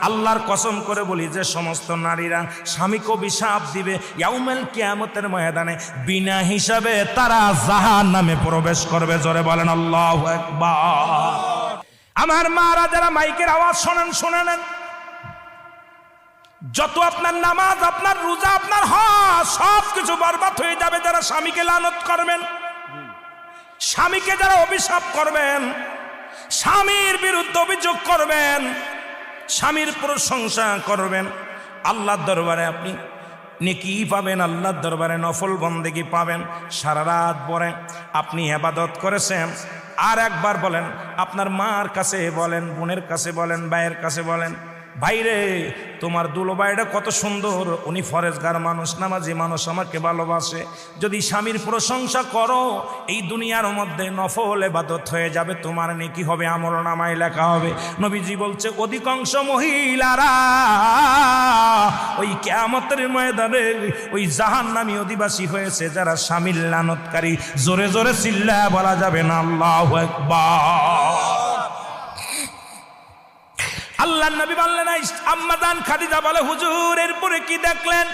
আল্লাহর কসম করে বলি যে সমস্ত নারীরা স্বামীকে অভিশাপ দিবে ইয়াউমুল কিয়ামতের ময়দানে বিনা হিসাবে তারা জাহান্নামে প্রবেশ করবে। জোরে বলেন আল্লাহু আকবার। আমার মারা যারা মাইকের আওয়াজ শোনেন, শুনে নেন, যত আপনার নামাজ, আপনার রোজা, আপনার হজ সব কিছু বরবাদ হয়ে যাবে যারা স্বামীকে লানত করবেন, স্বামীকে যারা অভিশাপ করবেন, স্বামীর বিরুদ্ধে অভিযোগ করবেন, স্বামীর প্রশংসা করবেন। আল্লাহর দরবারে আপনি নেকি পাবেন, আল্লাহর দরবারে নফল বন্দেগী পাবেন। সারা রাত পরে আপনি ইবাদত করেছেন, আর একবার বলেন, আপনার মার কাছে বলেন, বোনের কাছে বলেন, ভাইয়ের কাছে বলেন, ভাইরে তোমার দুলো ভাইটা কত সুন্দর, উনি ফরেজগার মানুষ, নামাজি মানুষ, আমাকে ভালোবাসে। যদি স্বামীর প্রশংসা করো এই দুনিয়ার মধ্যে নফল ইবাদত হয়ে যাবে, তোমার নেকি হবে, আমলনামায় লেখা হবে। নবীজি বলছে অধিকাংশ মহিলারা ওই কিয়ামতের ময়দানে ওই জাহান্নামী অধিবাসী হয়েছে যারা স্বামীর লানতকারী। জোরে জোরে চিল্লায়া বলা যাবে না আল্লাহু আকবার। আল্লাহর নবী বললেন, আম্মা জান খাদিজা বলে, হুজুর এরপরে কি দেখলেন?